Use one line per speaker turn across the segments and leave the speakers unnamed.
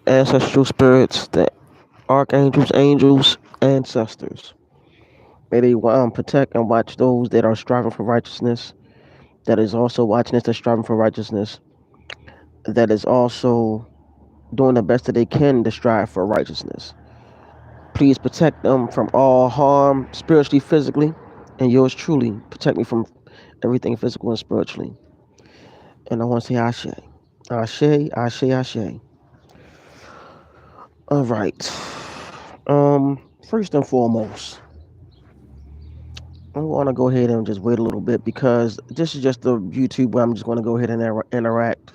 ancestral spirits, the archangels, angels, ancestors. May they protect and watch those that are striving for righteousness, that is also watching us that's striving for righteousness, that is also doing the best that they can to strive for righteousness. Please protect them from all harm, spiritually, physically, and yours truly. Protect me from everything physical and spiritually. And I want to say Ashe. Ashe, Ashe, Ashe. All right. First and foremost, I'm going to go ahead and just wait a little bit because this is just the YouTube where I'm just going to go ahead and interact,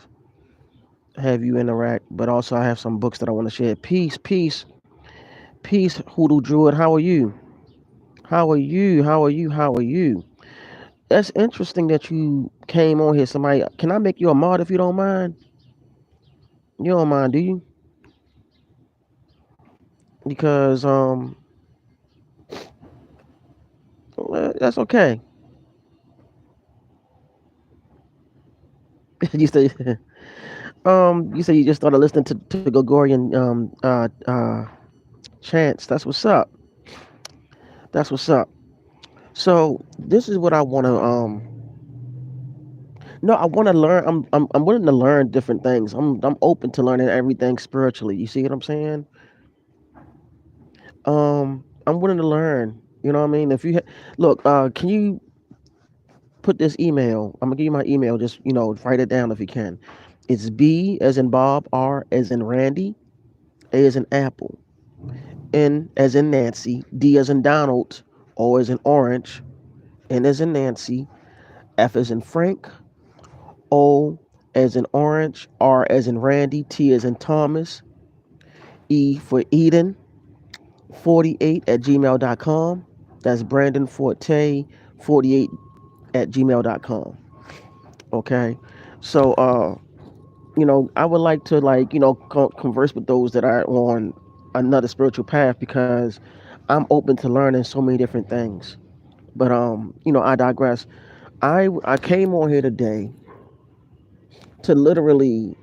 have you interact. But also, I have some books that I want to share. Peace, peace, peace, Hoodoo Druid. How are you? How are you? How are you? How are you? That's interesting that you came on here. Somebody, can I make you a mod if you don't mind? You don't mind, do you? Because that's okay. you say you say you just started listening to Gregorian chants. That's what's up. That's what's up. So this is what I want to no, I want to learn. I'm willing to learn different things. I'm open to learning everything spiritually. You see what I'm saying? I'm willing to learn. You know what I mean? If you look, can you put this email? I'm gonna give you my email. Just write it down if you can. It's B as in Bob, R as in Randy, A as in Apple, N as in Nancy, D as in Donald, O as in Orange, N as in Nancy, F as in Frank, O as in Orange, R as in Randy, T as in Thomas, E for Eden, 48 at gmail.com. That's Brandon Forte 48 at gmail.com. Okay. So I would like to converse with those that are on another spiritual path because I'm open to learning so many different things. But I digress. I came on here today to literally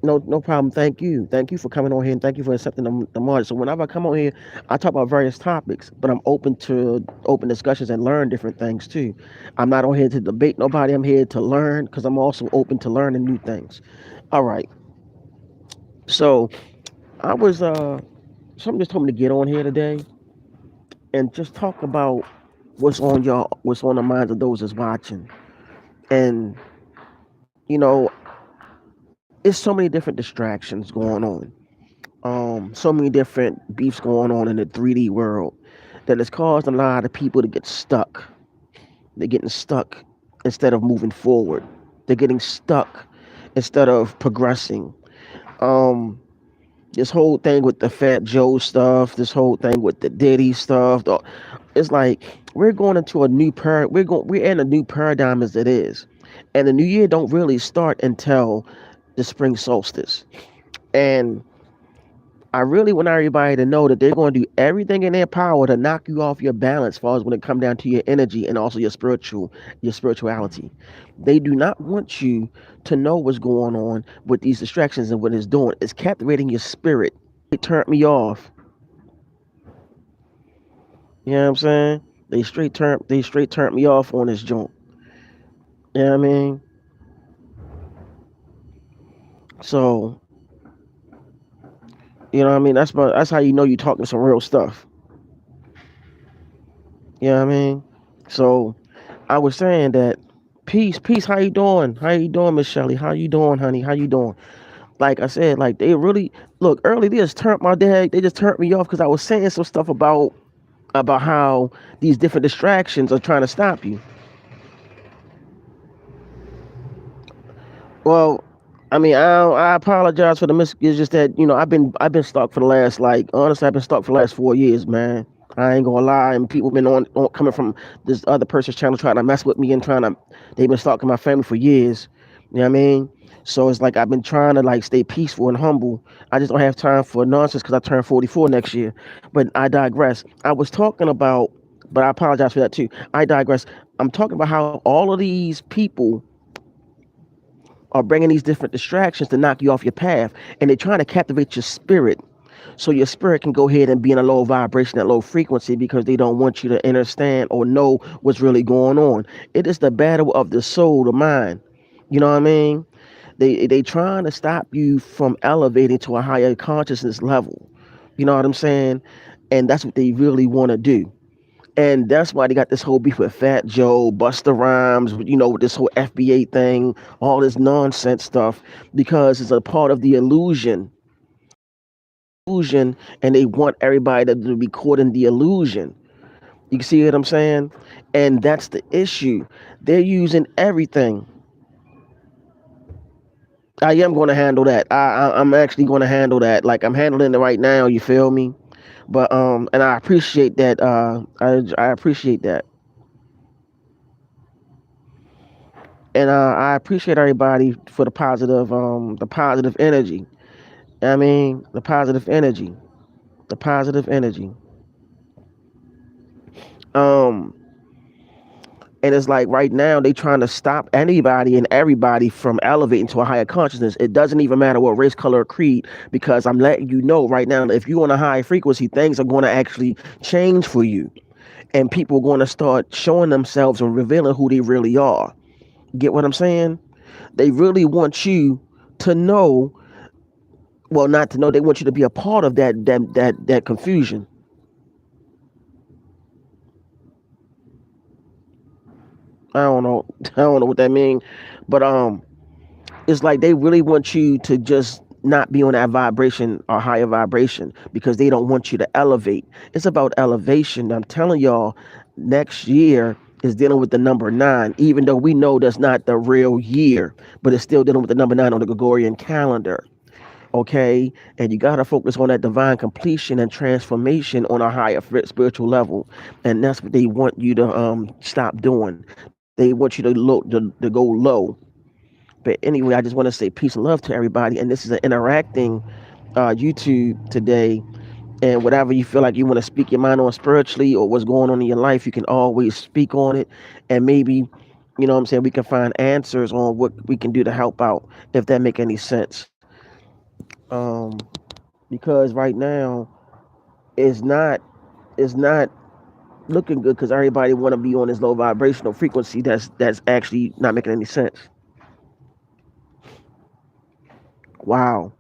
no problem. Thank you for coming on here, and thank you for accepting the mod. So whenever I come on here, I talk about various topics, but I'm open to open discussions and learn different things too. I'm not on here to debate nobody. I'm here to learn because I'm also open to learning new things. All right. So I was something just told me to get on here today and just talk about what's on the minds of those that's watching. And you know, it's so many different distractions going on. So many different beefs going on in the 3D world that has caused a lot of people to get stuck. They're getting stuck instead of moving forward. They're getting stuck instead of progressing. Um, this whole thing with the Fat Joe stuff, this whole thing with the Diddy stuff, it's like we're going into a new we're in a new paradigm as it is, and the new year don't really start until the spring solstice. And I really want everybody to know that they're going to do everything in their power to knock you off your balance, as far as when it comes down to your energy and also your spirituality. They do not want you to know what's going on with these distractions and what it's doing. It's captivating your spirit. It turned me off. You know what I'm saying? They straight turned me off on this joint. You know what I mean? So you know what I mean? That's how you know you're talking some real stuff. You know what I mean? So I was saying that peace, peace. How you doing? How you doing, Miss Shelley? How you doing, honey? How you doing? Like I said, like they really look early. They just turned my dad. They just turned me off because I was saying some stuff about how these different distractions are trying to stop you. Well, I mean, I apologize for the mis. It's just that I've been stuck for the last like honestly I've been stuck for the last 4 years, man. I ain't gonna lie, and people been on coming from this other person's channel trying to mess with me and they've been stalking my family for years. You know what I mean? So it's like I've been trying to like stay peaceful and humble. I just don't have time for nonsense because I turn 44 next year. But I digress. I was talking about, but I apologize for that too. I digress. I'm talking about how all of these people are bringing these different distractions to knock you off your path, and they're trying to captivate your spirit, so your spirit can go ahead and be in a low vibration, at low frequency, because they don't want you to understand or know what's really going on. It is the battle of the soul, the mind. You know what I mean? They trying to stop you from elevating to a higher consciousness level. You know what I'm saying? And that's what they really want to do. And that's why they got this whole beef with Fat Joe, Busta Rhymes, with this whole FBA thing, all this nonsense stuff, because it's a part of the illusion, and they want everybody to be caught in the illusion. You see what I'm saying? And that's the issue. They're using everything. I am going to handle that. I'm actually going to handle that. Like, I'm handling it right now. You feel me? But and I appreciate that. I appreciate that, and I appreciate everybody for the positive energy. I mean, the positive energy. Um, and it's like right now they trying to stop anybody and everybody from elevating to a higher consciousness. It doesn't even matter what race, color, or creed, because I'm letting you know right now, if you're on a high frequency, things are going to actually change for you, and people are going to start showing themselves and revealing who they really are. Get what I'm saying? They really want you to know, well, not to know, they want you to be a part of that confusion. I don't know. I don't know what that means, but it's like they really want you to just not be on that vibration or higher vibration, because they don't want you to elevate. It's about elevation. I'm telling y'all, next year is dealing with the number 9, even though we know that's not the real year, but it's still dealing with the number 9 on the Gregorian calendar. Okay, and you got to focus on that divine completion and transformation on a higher spiritual level, and that's what they want you to stop doing. They want you to go low. But anyway, I just want to say peace and love to everybody, and this is an interacting YouTube today. And whatever you feel like you want to speak your mind on spiritually, or what's going on in your life, you can always speak on it, and maybe, what I'm saying, we can find answers on what we can do to help out, if that make any sense. um because right now it's not it's not looking good, because everybody want to be on this low vibrational frequency that's actually not making any sense. Wow.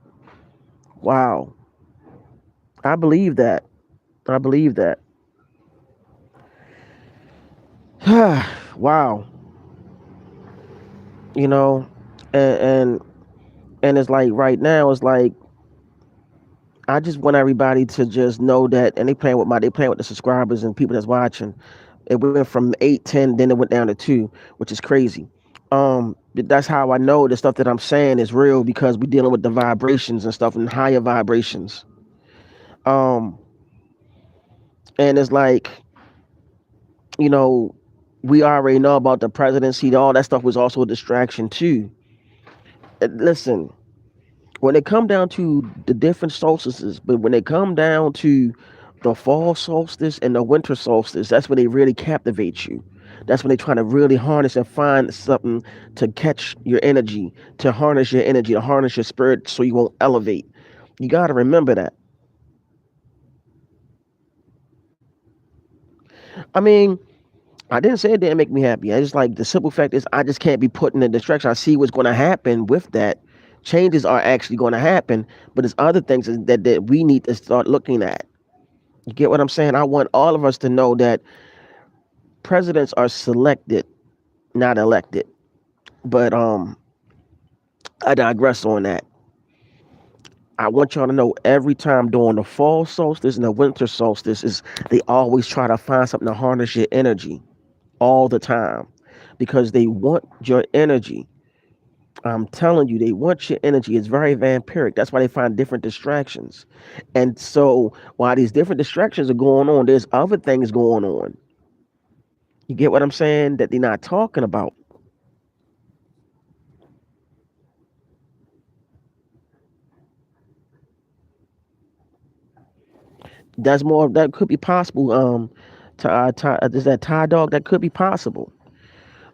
Wow. I believe that. I believe that. Wow. You know, and, and and it's like right now, it's like I just want everybody to just know that, and they playing with the subscribers and people that's watching. It went from 8, 10, then it went down to 2, which is crazy. But that's how I know the stuff that I'm saying is real, because we're dealing with the vibrations and stuff and higher vibrations. Um, and it's like, you know, we already know about the presidency. All that stuff was also a distraction too. Listen, when it come down to the different solstices, but when they come down to the fall solstice and the winter solstice, that's when they really captivate you. That's when they try to really harness and find something to catch your energy, to harness your energy, to harness your spirit, so you won't elevate. You got to remember that. I mean, I didn't say it didn't make me happy. I just, like, the simple fact is, I just can't be put in a distraction. I see what's going to happen with that. Changes are actually going to happen, but there's other things that we need to start looking at. You get what I'm saying? I want all of us to know that presidents are selected, not elected. But I digress on that. I want y'all to know, every time during the fall solstice and the winter solstice, is they always try to find something to harness your energy all the time, because they want your energy. I'm telling you, they want your energy. It's very vampiric. That's why they find different distractions. And so while these different distractions are going on, there's other things going on. You get what I'm saying? That they're not talking about. That's more. That could be possible. Is that Thai dog? That could be possible.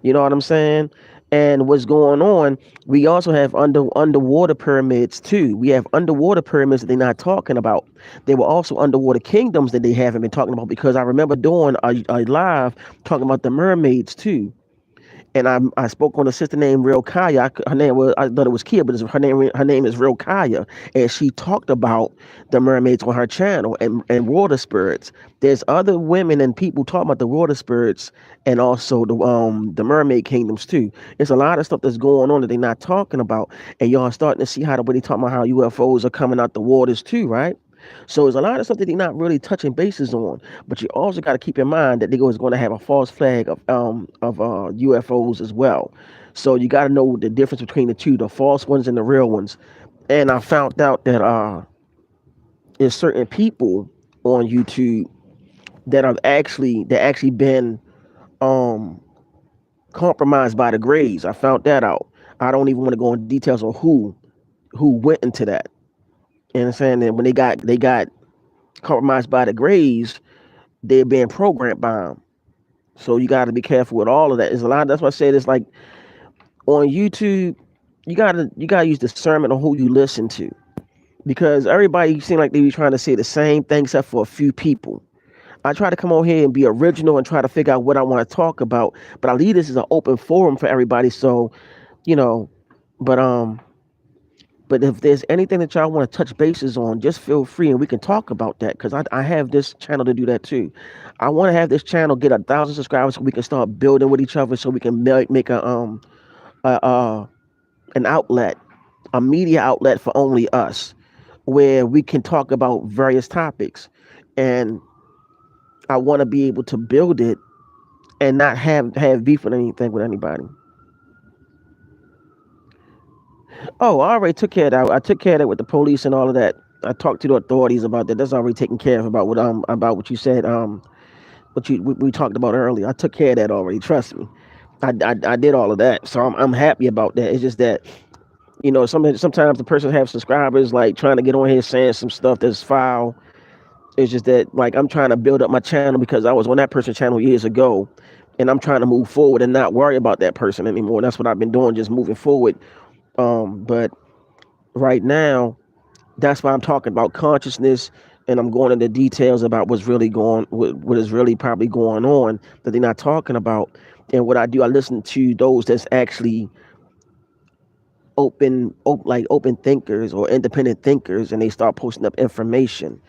You know what I'm saying? And what's going on, we also have underwater pyramids too. We have underwater pyramids that they're not talking about. There were also underwater kingdoms that they haven't been talking about, because I remember doing a live talking about the mermaids too. And I spoke on a sister named Real Kaya. Her name was, I thought it was Kia, but her name is Real Kaya, and she talked about the mermaids on her channel, and water spirits. There's other women and people talking about the water spirits and also the mermaid kingdoms too. It's a lot of stuff that's going on that they're not talking about, and y'all starting to see how they talking about how UFOs are coming out the waters too, right? So there's a lot of stuff that they're not really touching bases on. But you also got to keep in mind that they is going to have a false flag of UFOs as well. So you got to know the difference between the two, the false ones and the real ones. And I found out that there's certain people on YouTube that actually been um compromised by the Greys. I found that out. I don't even want to go into details on who went into that. You know what I'm saying? And when they got compromised by the Greys, they're being programmed by them. So you got to be careful with all of that. There's a lot. That's why I said it's like on YouTube, you gotta use discernment on who you listen to, because everybody seem like they be trying to say the same thing except for a few people. I try to come on here and be original and try to figure out what I want to talk about, but I leave this as an open forum for everybody. So, you know, but but if there's anything that y'all want to touch bases on, just feel free and we can talk about that, because I have this channel to do that too. I want to have this channel get 1,000 subscribers so we can start building with each other, so we can make a an outlet, a media outlet for only us, where we can talk about various topics. And I want to be able to build it and not have beef with anything with anybody. Oh, I already took care of that. I took care of that with the police and all of that. I talked to the authorities about that. That's already taken care of, about what you said, what we talked about earlier. I took care of that already. Trust me. I did all of that. So I'm happy about that. It's just that, sometimes the person have subscribers like trying to get on here saying some stuff that's foul. It's just that, like, I'm trying to build up my channel because I was on that person's channel years ago, and I'm trying to move forward and not worry about that person anymore. That's what I've been doing, just moving forward. But right now, that's why I'm talking about consciousness, and I'm going into details about what is really probably going on that they're not talking about. And what I do, I listen to those that's actually open thinkers or independent thinkers, and they start posting up information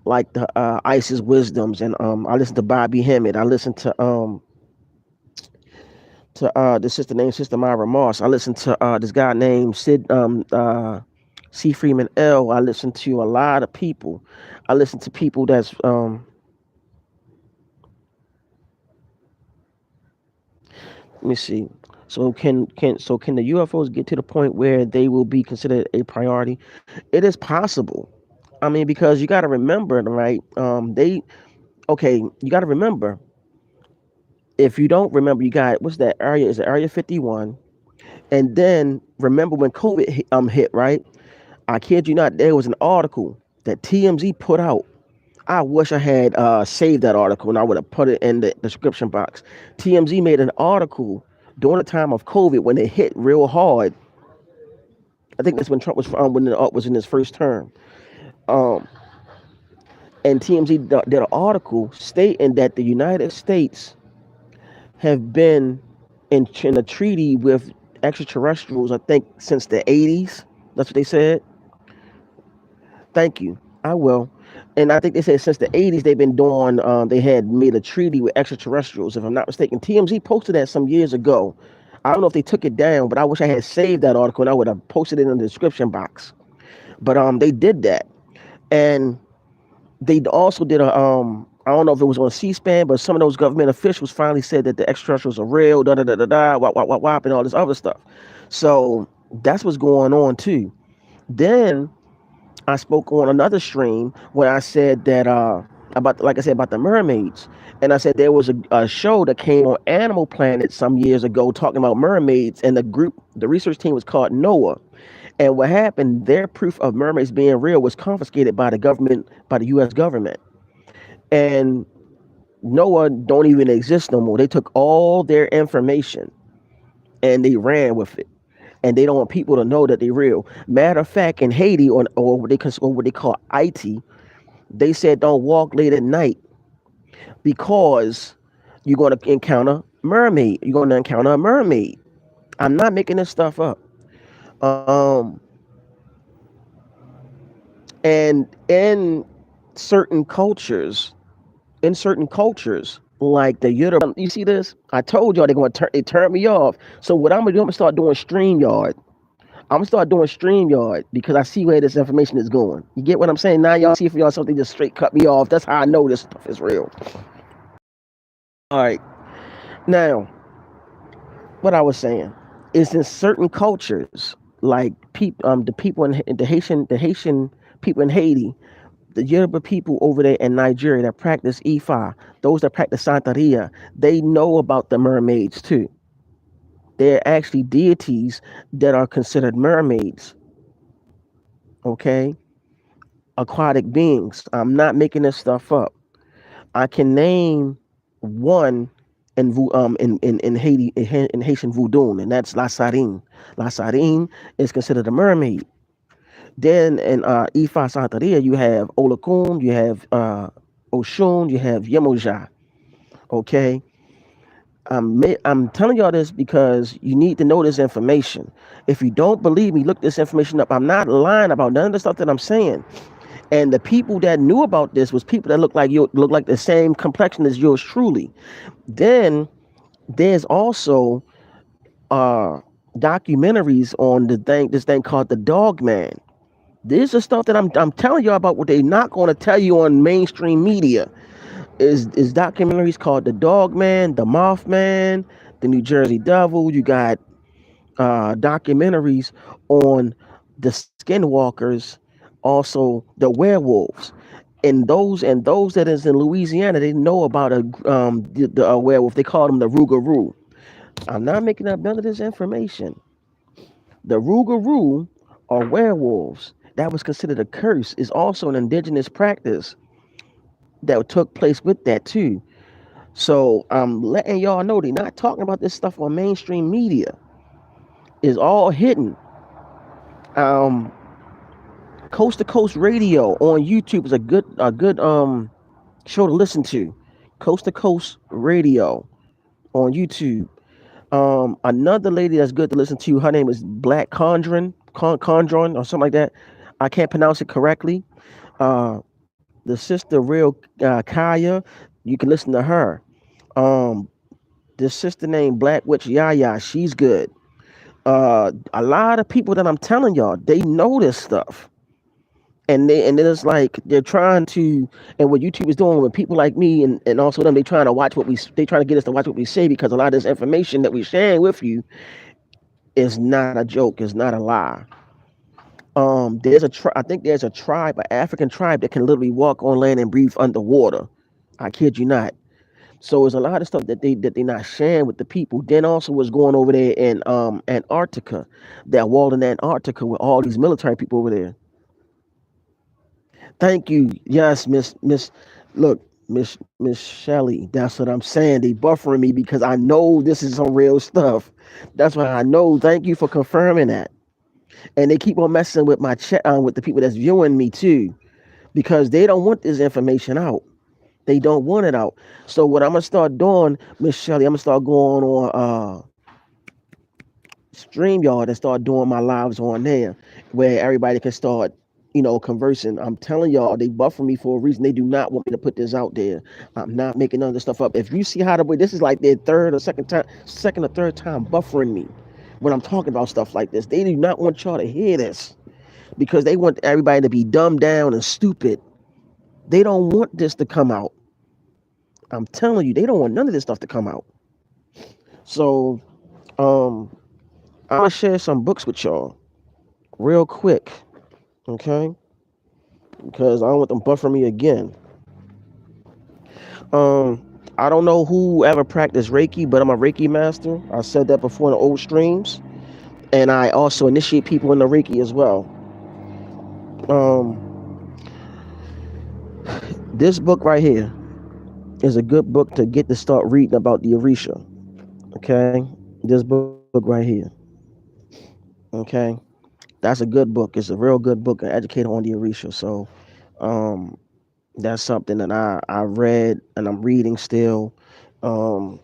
like the Isis Wisdoms, and I listen to Bobby Hemmett. I listen to the sister named Sister Myra Moss. I listen to this guy named C. Freeman L. I listen to a lot of people. I listen to people that's let me see. So can the UFOs get to the point where they will be considered a priority? It is possible. I mean, because you got to remember, right? You got to remember. If you don't remember, you got, what's that area? Is it Area 51? And then remember when COVID hit, right? I kid you not, there was an article that TMZ put out. I wish I had saved that article and I would have put it in the description box. TMZ made an article during the time of COVID when it hit real hard. I think that's when Trump was was in his first term. Um, and TMZ did an article stating that the United States have been in a treaty with extraterrestrials, I think, since the 80s. That's what they said. Thank you. I will. And I think they said since the 80s they've been doing, they had made a treaty with extraterrestrials, if I'm not mistaken. TMZ posted that some years ago. I don't know if they took it down, but I wish I had saved that article and I would have posted it in the description box. But they did that. And they also did I don't know if it was on C-SPAN, but some of those government officials finally said that the extraterrestrials are real, da da da da da, wop wop wop wop, and all this other stuff. So that's what's going on too. Then I spoke on another stream where I said that about, like I said, about the mermaids, and I said there was a show that came on Animal Planet some years ago talking about mermaids, and the research team was called NOAA. And what happened? Their proof of mermaids being real was confiscated by the government, by the U.S. government, and NOAA don't even exist no more. They took all their information and they ran with it. And they don't want people to know that they're real. Matter of fact, in Haiti, or what they call IT, they said don't walk late at night because you're going to encounter mermaid. You're going to encounter a mermaid. I'm not making this stuff up. Um, and certain cultures, in certain cultures, like the Yoruba, you see this? I told y'all they're going to turn me off. So what I'm gonna do? I'm gonna start doing StreamYard. I'm gonna start doing StreamYard because I see where this information is going. You get what I'm saying? Now y'all see for y'all something just straight cut me off. That's how I know this stuff is real. All right. Now, what I was saying is in certain cultures, like the people in the Haitian people in Haiti, the Yoruba people over there in Nigeria that practice Ifa, those that practice Santeria, they know about the mermaids too. They're actually deities that are considered mermaids. Okay, aquatic beings. I'm not making this stuff up. I can name one in Haiti in Haitian voodoo, and that's La Sarine. La Sarine is considered a mermaid. Then in Ifa Santeria, you have Olokun, you have Oshun, you have Yemoja. Okay, I'm telling y'all this because you need to know this information. If you don't believe me, look this information up. I'm not lying about none of the stuff that I'm saying. And the people that knew about this was people that look like the same complexion as yours truly. Then there's also uh documentaries on this thing called the Dog Man. This is stuff that I'm telling y'all about what they're not going to tell you on mainstream media. Is documentaries called the Dog Man, the Mothman, the New Jersey Devil. You got documentaries on the skinwalkers, also the werewolves. And those that is in Louisiana, they know about the werewolf. They call them the Rougarou. I'm not making up none of this information. The Rougarou are werewolves. That was considered a curse. Is also an indigenous practice that took place with that too. So I'm letting y'all know they're not talking about this stuff on mainstream media. It's all hidden. Um, Coast to Coast Radio on YouTube is a good show to listen to. Coast to Coast Radio on YouTube. Another lady that's good to listen to. Her name is Black Condron or something like that. I can't pronounce it correctly. The sister, real Kaya, you can listen to her. Um, this sister named Black Witch Yaya, she's good. A lot of people that I'm telling y'all, they know this stuff. And then it's like they're trying to, and what YouTube is doing with people like me and also them, they trying to get us to watch what we say because a lot of this information that we're sharing with you is not a joke, is not a lie. I think there's a tribe, an African tribe that can literally walk on land and breathe underwater. I kid you not. So there's a lot of stuff that they're not sharing with the people. Then also what's going over there in Antarctica, that wall in Antarctica with all these military people over there. Thank you. Yes, look, Miss Shelley. That's what I'm saying. They buffering me because I know this is some real stuff. That's why I know. Thank you for confirming that. And they keep on messing with my chat with the people that's viewing me too, because they don't want this information out. They don't want it out. So what I'm gonna start doing, Miss Shelley, I'm gonna start going on StreamYard and start doing my lives on there, where everybody can start, conversing. I'm telling y'all, they buffer me for a reason. They do not want me to put this out there. I'm not making none of this stuff up. If you see how the way this is like their second or third time buffering me when I'm talking about stuff like this, they do not want y'all to hear this because they want everybody to be dumbed down and stupid. They don't want this to come out. I'm telling you, they don't want none of this stuff to come out. So, um, I'm gonna share some books with y'all real quick, okay? Because I don't want them buffering me again. I don't know who ever practiced Reiki, but I'm a Reiki master. I said that before in the old streams, and I also initiate people in the Reiki as well. Um, this book right here is a good book to get to start reading about the Orisha. Okay, this book book right here. Okay, that's a good book. It's a real good book, an educator on the Orisha. So um, that's something that I read and I'm reading still. Um,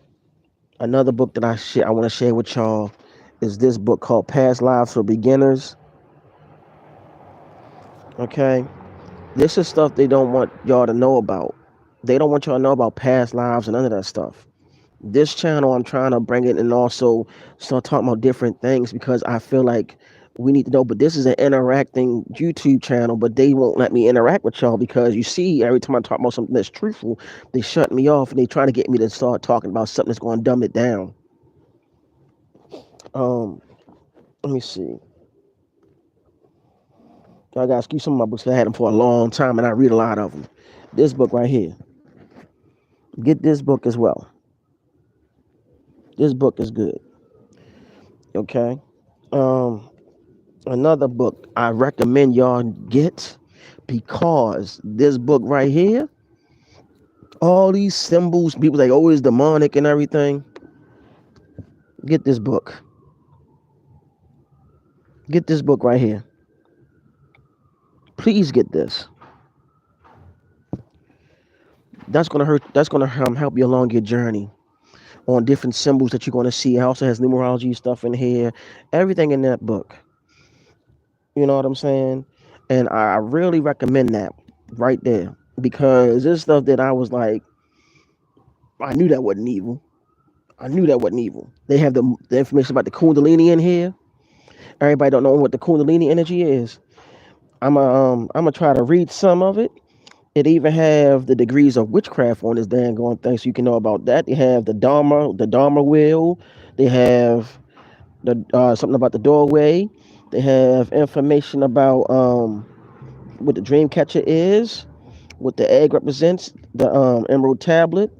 Another book that I want to share with y'all is this book called Past Lives for Beginners. Okay, this is stuff they don't want y'all to know about. They don't want y'all to know about past lives and none of that stuff. This channel, I'm trying to bring it and also start talking about different things because I feel like we need to know. But this is an interacting YouTube channel, but they won't let me interact with y'all because you see, every time I talk about something that's truthful, they shut me off and they trying to get me to start talking about something that's going to dumb it down. Um, Let me see. I got to skew some of my books. I had them for a long time, and I read a lot of them. This book right here. Get this book as well. This book is good. Okay. Um, Another book I recommend y'all get because this book right here, all these symbols, people like, oh, it's demonic and everything. Get this book. Get this book right here. Please get this. That's gonna hurt. That's gonna help you along your journey on different symbols that you're gonna see. It also has numerology stuff in here. Everything in that book. You know what I'm saying? And I really recommend that right there because this stuff that I was like, I knew that wasn't evil. I knew that wasn't evil. They have the information about the Kundalini in here. Everybody don't know what the Kundalini energy is. I'm gonna try to read some of it. It even have the degrees of witchcraft on this dang going thing, so you can know about that. They have the Dharma wheel. They have the something about the doorway. They have information about what the dream catcher is, what the egg represents, the emerald tablet.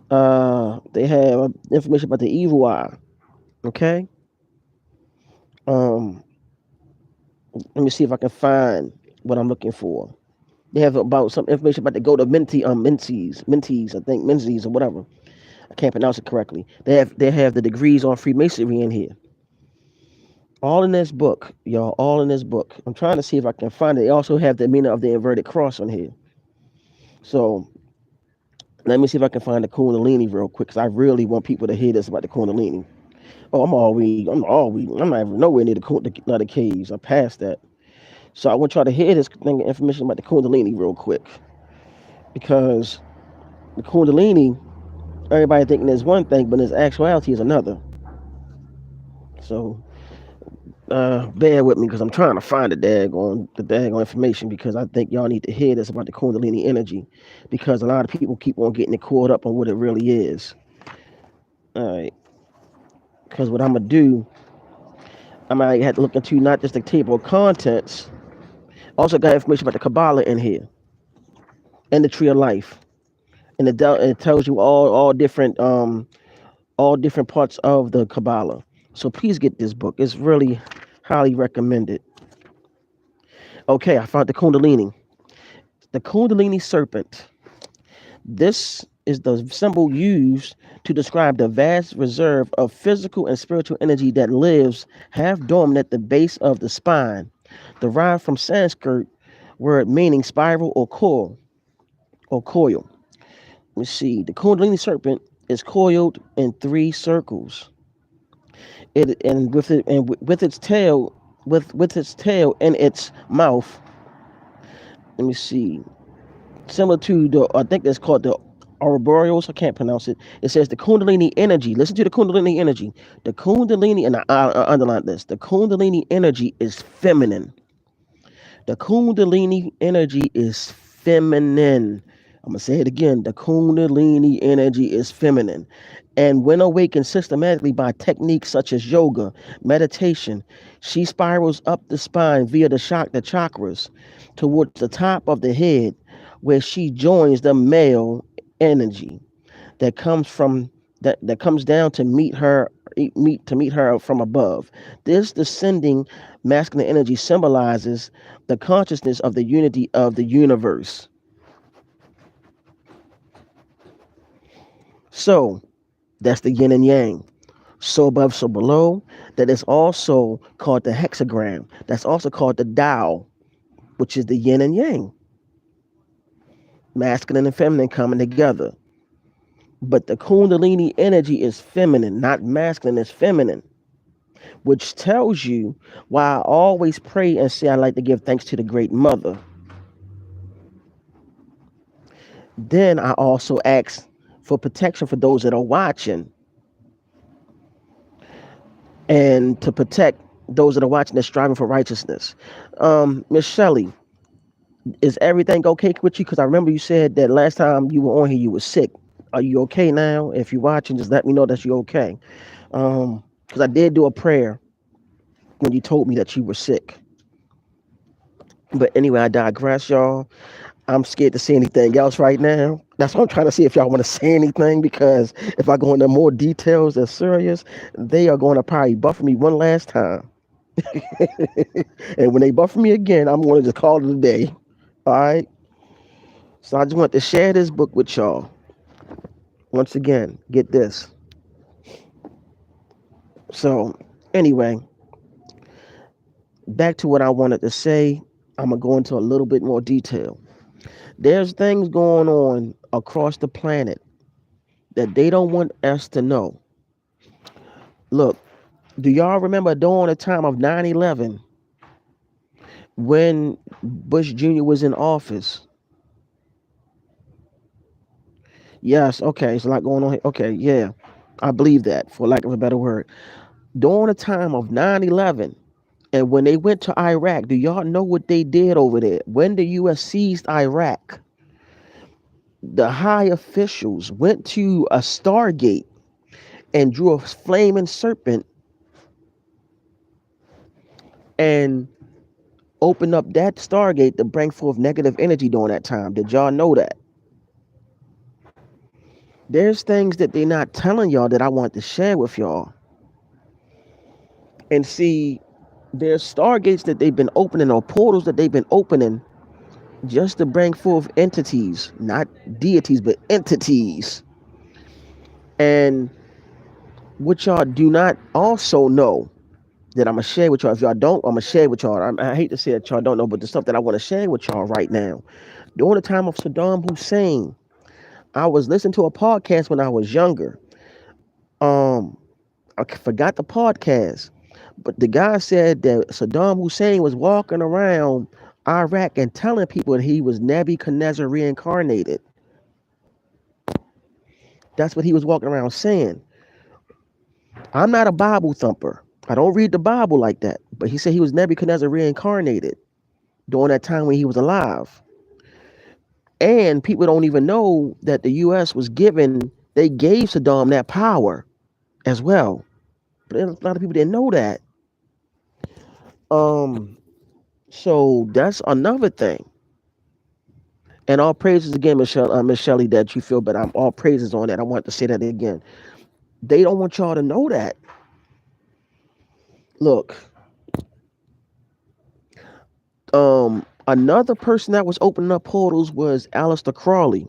They have information about the evil eye. Okay. Um, Let me see if I can find what I'm looking for. They have about some information about the go to mentees, I think mentees or whatever. I can't pronounce it correctly. They have the degrees on Freemasonry in here. All in this book, y'all. All in this book. I'm trying to see if I can find it. They also have the meaning of the inverted cross on here. So let me see if I can find the Kundalini real quick, because I really want people to hear this about the Kundalini. Oh, I'm not even nowhere near the caves. I passed that. So I want y'all to hear this thing, information about the Kundalini real quick, because the Kundalini, everybody thinking there's one thing, but its actuality is another. So bear with me because I'm trying to find the daggone information because I think y'all need to hear this about the Kundalini energy because a lot of people keep on getting it caught up on what it really is. All right, because what I'm gonna do, I might have to look into not just the table of contents, also got information about the Kabbalah in here and the Tree of Life, and it tells you all different parts of the Kabbalah. So please get this book. It's really highly recommended. Okay, I found the Kundalini. The Kundalini serpent. This is the symbol used to describe the vast reserve of physical and spiritual energy that lives half dormant at the base of the spine, derived from Sanskrit word meaning spiral or coil. Let me see. The Kundalini serpent is coiled in three circles. It and with it and with its tail, with its tail and its mouth. Let me see. Similar to the, I think that's called the Ouroboros. I can't pronounce it. It says the Kundalini energy. Listen to the Kundalini energy. The Kundalini, and I underline this. The Kundalini energy is feminine. The Kundalini energy is feminine. I'm gonna say it again. The Kundalini energy is feminine, and when awakened systematically by techniques such as yoga, meditation, she spirals up the spine via the chakras towards the top of the head, where she joins the male energy that comes from that comes down to meet her from above. This descending masculine energy symbolizes the consciousness of the unity of the universe. So that's the yin and yang. so above, so below, that is also called the hexagram. That's also called the Tao, which is the yin and yang, masculine and feminine coming together. But the Kundalini energy is feminine, not masculine, it's feminine, which tells you why I always pray and say I like to give thanks to the Great Mother. Then I also ask for protection for those that are watching and to protect those that are watching that's striving for righteousness. Miss Shelley, is everything okay with you? Because I remember you said that last time you were on here you were sick. Are you okay now? If you're watching, just let me know that you're okay. Because I did do a prayer when you told me that you were sick. But anyway, I digress, y'all. I'm scared to say anything else right now. That's why I'm trying to see if y'all want to say anything, because if I go into more details that's serious, they are going to probably buffer me one last time. And when they buffer me again, I'm going to just call it a day. All right. So I just want to share this book with y'all. Once again, get this. So anyway, back to what I wanted to say. I'm going to go into a little bit more detail. There's things going on across the planet that they don't want us to know. Look, do y'all remember during the time of 9/11 when Bush Jr. was in office? Yes, okay, it's a lot going on here. Okay, yeah, I believe that, for lack of a better word. During the time of 9/11, and when they went to Iraq, do y'all know what they did over there? When the U.S. seized Iraq, the high officials went to a Stargate and drew a flaming serpent and opened up that Stargate to bring forth negative energy during that time. Did y'all know that? There's things that they're not telling y'all that I want to share with y'all. And see, there's stargates that they've been opening, or portals that they've been opening, just to bring forth entities, not deities, but entities. And what y'all do not also know that I'm gonna share with y'all. If y'all don't, I'm gonna share with y'all. I hate to say that y'all don't know, but the stuff that I want to share with y'all right now. During the time of Saddam Hussein, I was listening to a podcast when I was younger. Um, I forgot the podcast, but the guy said that Saddam Hussein was walking around Iraq and telling people that he was Nebuchadnezzar reincarnated. That's what he was walking around saying. I'm not a Bible thumper. I don't read the Bible like that. But he said he was Nebuchadnezzar reincarnated during that time when he was alive. And people don't even know that the U.S. they gave Saddam that power as well. But a lot of people didn't know that. Um, so that's another thing. And all praises again, Miss Shelley, that you feel, but I'm all praises on that. I want to say that again. They don't want y'all to know that. Look, another person that was opening up portals was Aleister Crowley.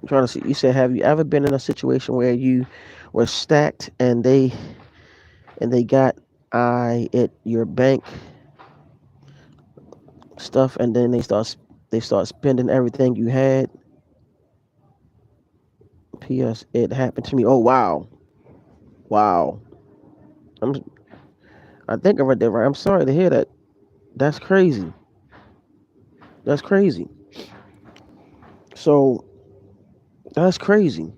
I'm trying to see. You said, have you ever been in a situation where you were stacked and they got your bank stuff, and then they start spending everything you had? P.S. It happened to me. Oh wow, wow. I'm I think I read that right. I'm sorry to hear that. That's crazy. That's crazy. So that's crazy.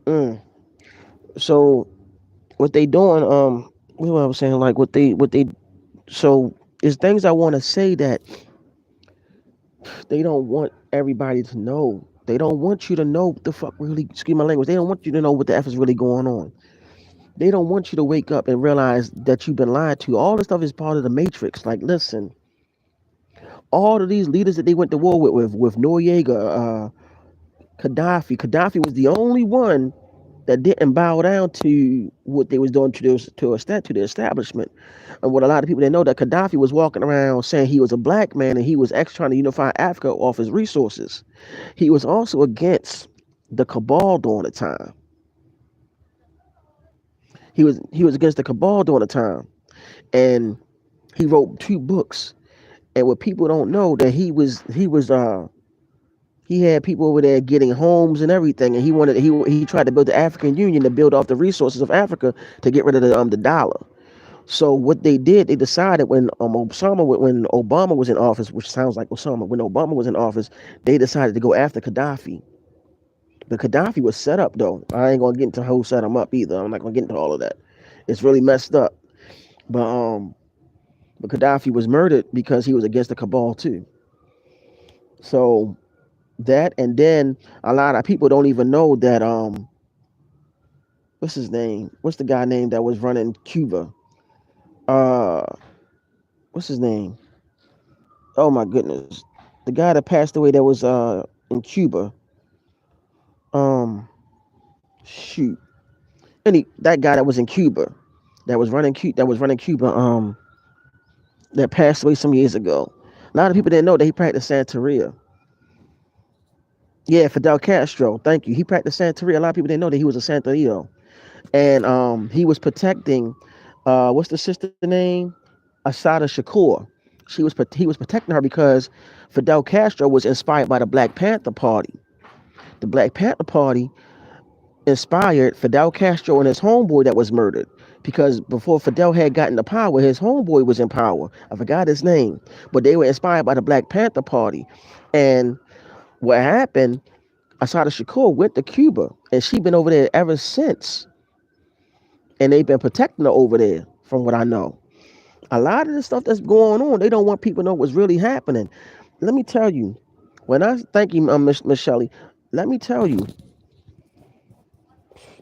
Mm. So what they doing? What I was saying, like what they. So it's things I want to say that they don't want everybody to know. They don't want you to know what the fuck really. Excuse my language. They don't want you to know what the f is really going on. They don't want you to wake up and realize that you've been lied to. All this stuff is part of the matrix. Like, listen, all of these leaders that they went to war with Noriega, Gaddafi. Gaddafi was the only one that didn't bow down to what they was doing to the establishment. And what a lot of people didn't know, that Gaddafi was walking around saying he was a black man and he was trying to unify Africa off his resources. He was also against the cabal during the time. He was against the cabal during the time, and he wrote two books. And what people don't know, that he had people over there getting homes and everything, and he tried to build the African Union to build off the resources of Africa to get rid of the dollar. So what they did, they decided when Obama was in office, which sounds like Osama, when Obama was in office, they decided to go after Gaddafi. But Gaddafi was set up though. I ain't gonna get into who set him up either. I'm not gonna get into all of that. It's really messed up. But but Gaddafi was murdered because he was against the cabal too. So that, and then a lot of people don't even know that what's his name? What's the guy name that was running Cuba? Uh what's his name? Oh my goodness. The guy that passed away that was in Cuba. Um Shoot. That guy that was in Cuba, that was running Cuba, that passed away some years ago. A lot of people didn't know that he practiced Santeria. Yeah, Fidel Castro. Thank you. He practiced Santeria. A lot of people didn't know that he was a Santerio, and he was protecting. What's the sister name? Asada Shakur. He was protecting her because Fidel Castro was inspired by the Black Panther Party. The Black Panther Party inspired Fidel Castro and his homeboy that was murdered. Because before Fidel had gotten the power, his homeboy was in power. I forgot his name, but they were inspired by the Black Panther Party. And what happened? Asada Shakur went to Cuba, and she been over there ever since. And they've been protecting her over there, from what I know. A lot of the stuff that's going on, they don't want people to know what's really happening. Let me tell you, when I thank you, Miss Shelley. Let me tell you,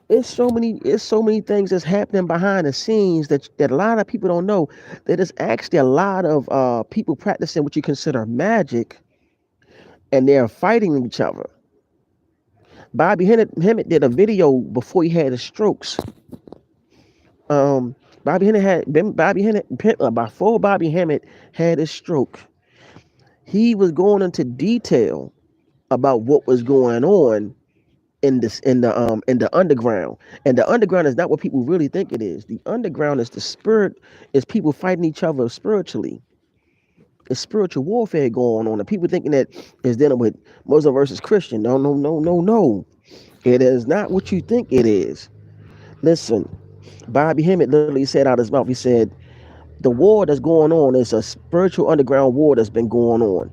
it's so many things that's happening behind the scenes that a lot of people don't know. That there's actually a lot of people practicing what you consider magic, and they're fighting each other. Bobby Hemmett did a video before he had his strokes. Um, Bobby Hennett before Bobby Hemmett had his stroke. He was going into detail about what was going on in the underground. And the underground is not what people really think it is. The underground is the spirit, is people fighting each other spiritually. It's spiritual warfare going on. And people thinking that it's dealing with Muslim versus Christian. No, no, no, no, no. It is not what you think it is. Listen, Bobby Hemmett literally said out his mouth, he said, the war that's going on is a spiritual underground war that's been going on.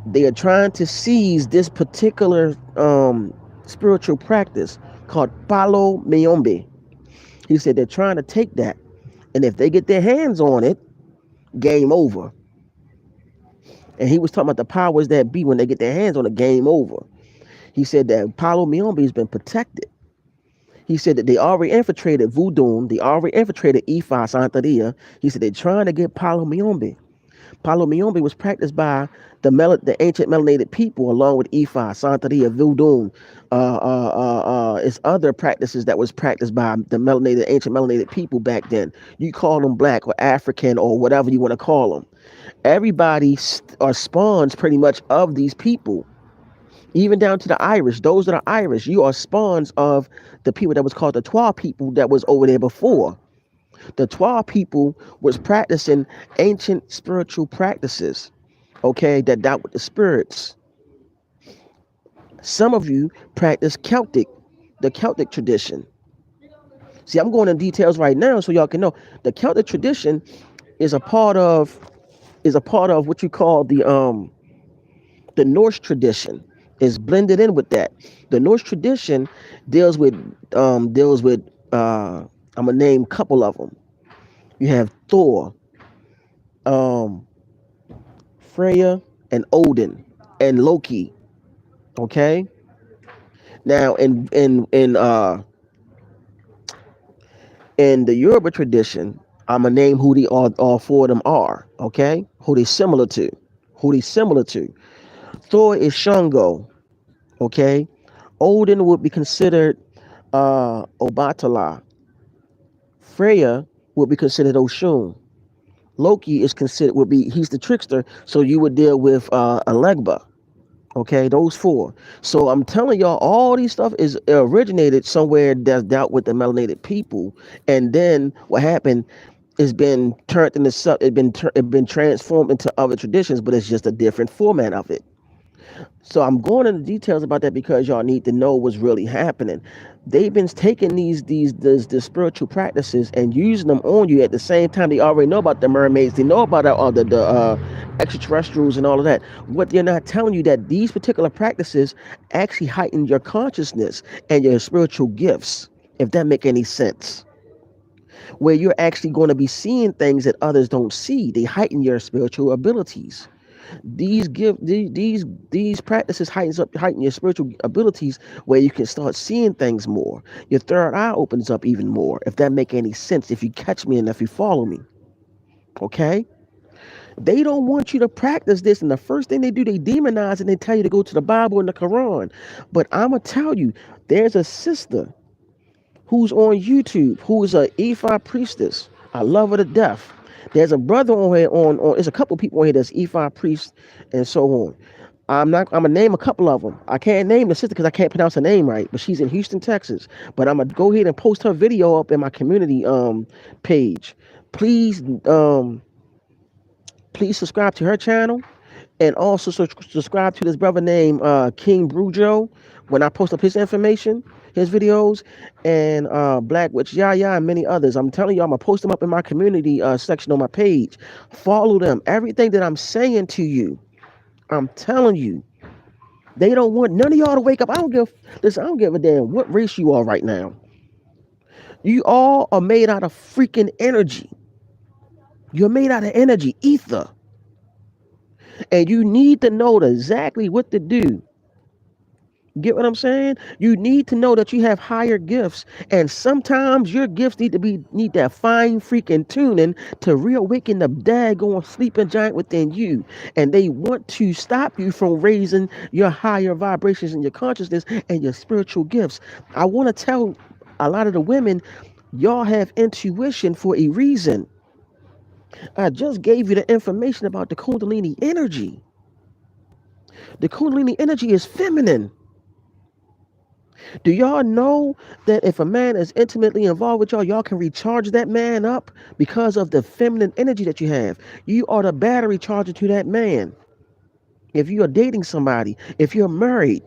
They are trying to seize this particular spiritual practice called Palo Mayombe. He said they're trying to take that, and if they get their hands on it, game over. And he was talking about the powers that be, when they get their hands on it, game over. He said that Palo Mayombe has been protected. He said that they already infiltrated Voodoo, they already infiltrated Ifa Santeria. He said they're trying to get Palo Mayombe. Palo Mayombe was practiced by the ancient melanated people, along with Ifa, Santeria, Voodoo. It's other practices that was practiced by the ancient melanated people back then. You call them black or African or whatever you want to call them. Everybody are spawns pretty much of these people. Even down to the Irish, those that are Irish, you are spawns of the people that was called the Twa people that was over there before. The Twa people was practicing ancient spiritual practices, okay, that dealt with the spirits. Some of you practice the Celtic tradition. See, I'm going in details right now so y'all can know. The Celtic tradition is a part of what you call the Norse tradition. Is blended in with that. The Norse tradition deals with I'm gonna name a couple of them. You have Thor, um, Freya, and Odin, and Loki. Okay. Now, in the Yoruba tradition, I'm gonna name who all four of them are. Okay, who they similar to. Thor is Shango. Okay, Odin would be considered Obatala. Freya would be considered Oshun. Loki is considered would be he's the trickster, so you would deal with Alegba. Okay, those four. So I'm telling y'all, all these stuff is originated somewhere that's dealt with the melanated people, and then what happened is been turned into it been transformed into other traditions, but it's just a different format of it. So I'm going into details about that because y'all need to know what's really happening. They've been taking these spiritual practices and using them on you at the same time. They already know about the mermaids. They know about the extraterrestrials and all of that. What they're not telling you that these particular practices actually heighten your consciousness and your spiritual gifts. If that make any sense, where you're actually going to be seeing things that others don't see. They heighten your spiritual abilities. These practices heighten your spiritual abilities where you can start seeing things more. Your third eye opens up even more, if that make any sense, if you catch me and if you follow me. Okay, they don't want you to practice this, and the first thing they do, they demonize and they tell you to go to the Bible and the Quran. But I'm gonna tell you, there's a sister who's on YouTube, who is a Ifa priestess. I love her to death. There's a brother on here there's a couple people on here that's Ifa priest and so on. I'm gonna name a couple of them. I can't name the sister because I can't pronounce her name right, but she's in Houston, Texas. But I'm gonna go ahead and post her video up in my community page. Please please subscribe to her channel, and also subscribe to this brother named King Brujo when I post up his information, his videos, and Black Witch Yaya and many others. I'm telling you, I'm gonna post them up in my community section on my page. Follow them. Everything that I'm saying to you, I'm telling you. They don't want none of y'all to wake up. I don't give a damn what race you are right now. You all are made out of freaking energy. You're made out of energy, ether. And you need to know exactly what to do. Get what I'm saying? You need to know that you have higher gifts, and sometimes your gifts need that fine freaking tuning to reawaken the daggone sleeping giant within you. And they want to stop you from raising your higher vibrations in your consciousness and your spiritual gifts. I want to tell a lot of the women, y'all have intuition for a reason. I just gave you the information about the Kundalini energy. The Kundalini energy is feminine. Do y'all know that if a man is intimately involved with y'all, y'all can recharge that man up because of the feminine energy that you have? You are the battery charger to that man. If you are dating somebody, if you're married,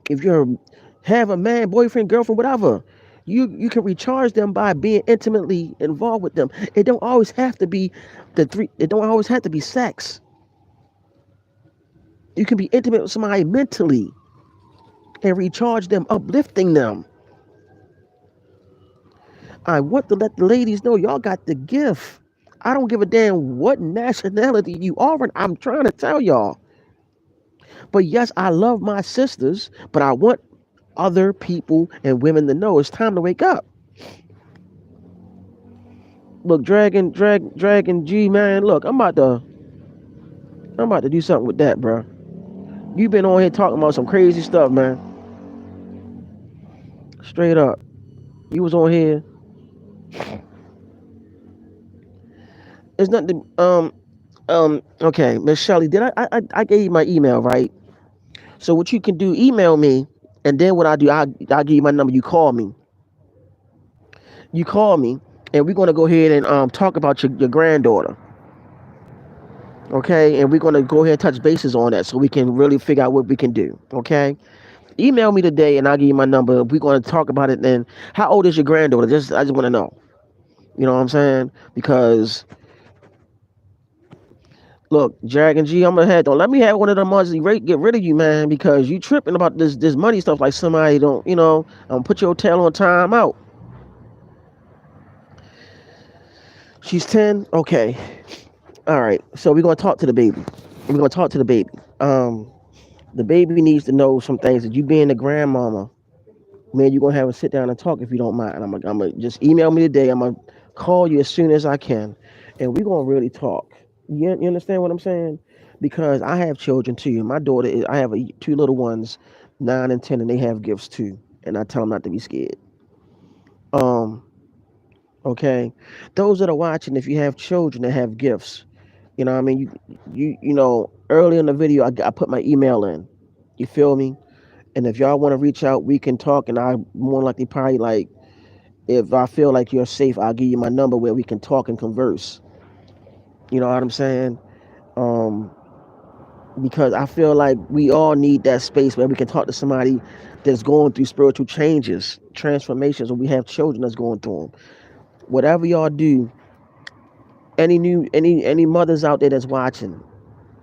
if you have a man, boyfriend, girlfriend, whatever, you can recharge them by being intimately involved with them. It don't always have to be it don't always have to be sex. You can be intimate with somebody mentally and recharge them, uplifting them. I want to let the ladies know y'all got the gift. I don't give a damn what nationality you are. I'm trying to tell y'all. But yes, I love my sisters, but I want other people and women to know it's time to wake up. Look, Dragon G, man. Look, I'm about to do something with that, bro. You been on here talking about some crazy stuff, man. Straight up. You was on here. It's nothing. Okay, Miss Shelley, did I gave you my email, right? So what you can do, email me, and then what I do, I'll give you my number. You call me. You call me, and we're gonna go ahead and talk about your granddaughter. Okay, and we're gonna go ahead and touch bases on that so we can really figure out what we can do. Okay, email me today, and I'll give you my number. We're gonna talk about it then. How old is your granddaughter? I just want to know. You know what I'm saying? Because look, Dragon G, I'm gonna have don't let me have one of them months get rid of you, man, because you tripping about this money stuff like somebody don't, put your tail on time out. She's 10. Okay. All right. So we're gonna talk to the baby. We're gonna talk to the baby. The baby needs to know some things that you being the grandmama, man, you're gonna have a sit down and talk if you don't mind. I'm gonna just email me today. I'm gonna call you as soon as I can, and we're gonna really talk. You understand what I'm saying? Because I have children too. My daughter is. I have two little ones, 9 and 10, and they have gifts too. And I tell them not to be scared. Um, okay, those that are watching, if you have children that have gifts, you know, what I mean, you know, early in the video, I put my email in. You feel me? And if y'all want to reach out, we can talk. And I more likely probably like, if I feel like you're safe, I'll give you my number where we can talk and converse. You know what I'm saying? Um, because I feel like we all need that space where we can talk to somebody that's going through spiritual changes, transformations, or we have children that's going through them. Whatever y'all do, any mothers out there that's watching,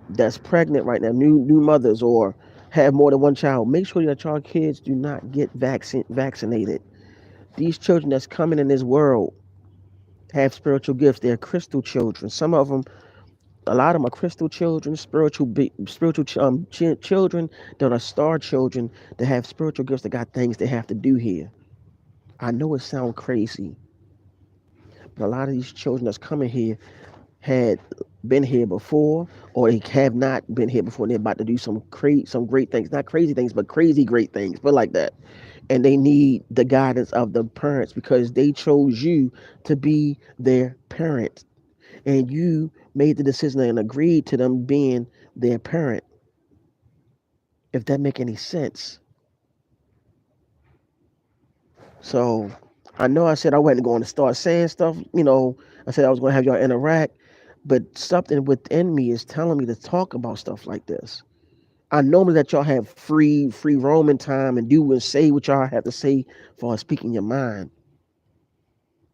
that's pregnant right now, new mothers or have more than one child, make sure that your kids do not get vaccinated. These children that's coming in this world have spiritual gifts. They're crystal children. Some of them, a lot of them are crystal children, children that are star children that have spiritual gifts that got things they have to do here. I know it sounds crazy, but a lot of these children that's coming here had been here before, or they have not been here before. And they're about to do some great things, not crazy things, but crazy great things, but like that. And they need the guidance of the parents because they chose you to be their parent, and you made the decision and agreed to them being their parent. If that make any sense. So I know I said I wasn't going to start saying stuff. You know, I said I was going to have y'all interact, but something within me is telling me to talk about stuff like this. I know that y'all have free roaming time and do and say what y'all have to say for speaking your mind.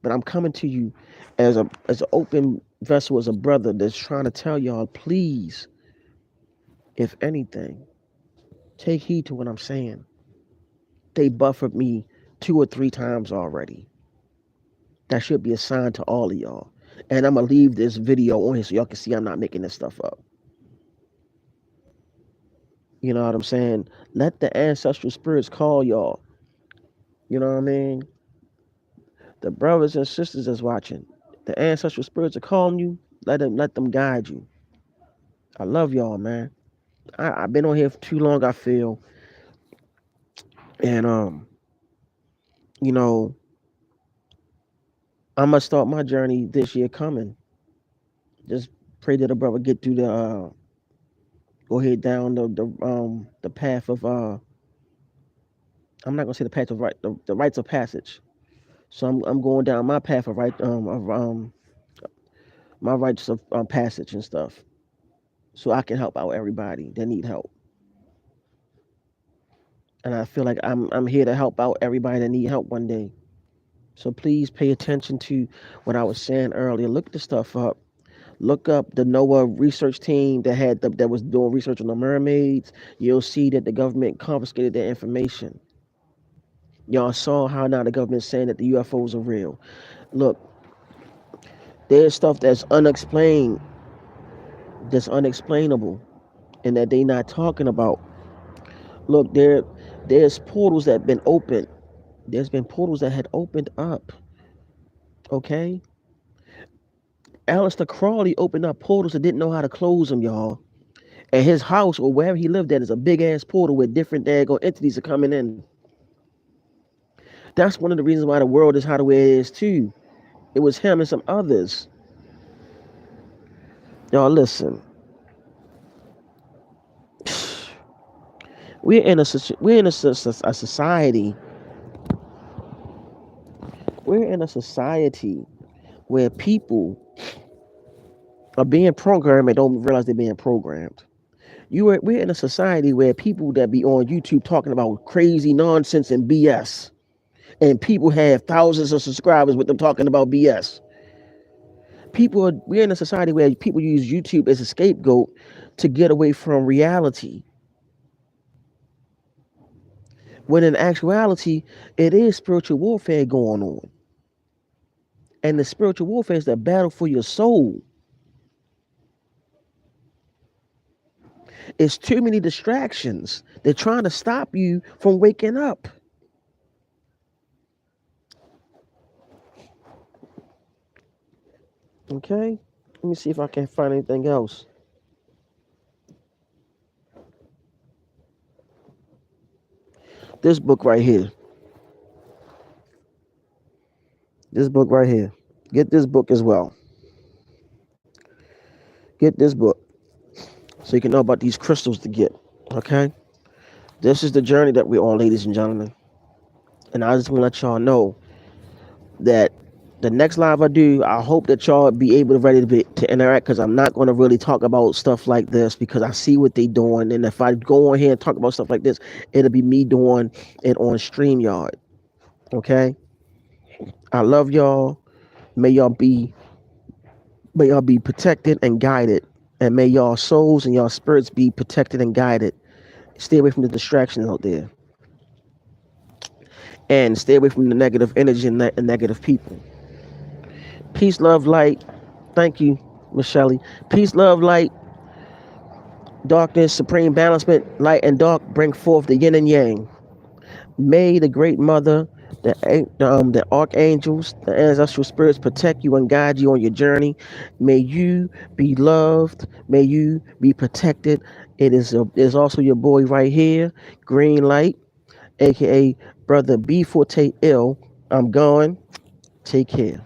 But I'm coming to you as an open vessel, as a brother that's trying to tell y'all, please, if anything, take heed to what I'm saying. They buffered me 2 or 3 times already. That should be a sign to all of y'all. And I'm gonna leave this video on here so y'all can see I'm not making this stuff up. You know what I'm saying? Let the ancestral spirits call y'all. You know what I mean? The brothers and sisters that's watching, the ancestral spirits are calling you. Let them guide you. I love y'all, man. I've been on here for too long, I feel. And you know, I'm gonna start my journey this year coming. Just pray that the brother get through the go ahead down the path of I'm not gonna say the path of the rites of passage. So I'm going down my path of my rites of passage and stuff, so I can help out everybody that need help. And I feel like I'm here to help out everybody that need help one day. So please pay attention to what I was saying earlier. Look the stuff up. Look up the NOAA research team that was doing research on the mermaids. You'll see that the government confiscated their information. Y'all saw how now the government's saying that the UFOs are real. Look, there's stuff that's unexplainable, and that they not talking about. Look, there's portals that been opened. There's been portals that had opened up. Okay, Aleister Crowley opened up portals that didn't know how to close them, y'all. And his house or wherever he lived at is a big ass portal where different daggone entities are coming in. That's one of the reasons why the world is how the way it is too. It was him and some others. Y'all listen. We're in a society. We're in a society where people are being programmed and don't realize they're being programmed. We're in a society where people that be on YouTube talking about crazy nonsense and BS, and people have thousands of subscribers with them talking about BS. We're in a society where people use YouTube as a scapegoat to get away from reality. When in actuality, it is spiritual warfare going on. And the spiritual warfare is the battle for your soul. It's too many distractions. They're trying to stop you from waking up. Okay? Let me see if I can find anything else. This book right here. This book right here. Get this book as well. Get this book so you can know about these crystals to get. Okay? This is the journey that we're on, ladies and gentlemen. And I just want to let y'all know that the next live I do, I hope that y'all be able to ready to interact because I'm not going to really talk about stuff like this because I see what they doing. And if I go on here and talk about stuff like this, it'll be me doing it on StreamYard. Okay? I love y'all. May y'all be may y'all be protected and guided. And may y'all souls and y'all spirits be protected and guided. Stay away from the distractions out there. And stay away from the negative energy and negative people. Peace, love, light. Thank you, Michelle. Peace, love, light, darkness, supreme balancement, light and dark bring forth the yin and yang. May the great mother, the archangels, the ancestral spirits protect you and guide you on your journey. May you be loved. May you be protected. It is also your boy right here, Green Light, aka Brother B Forte Ill. I'm gone. Take care.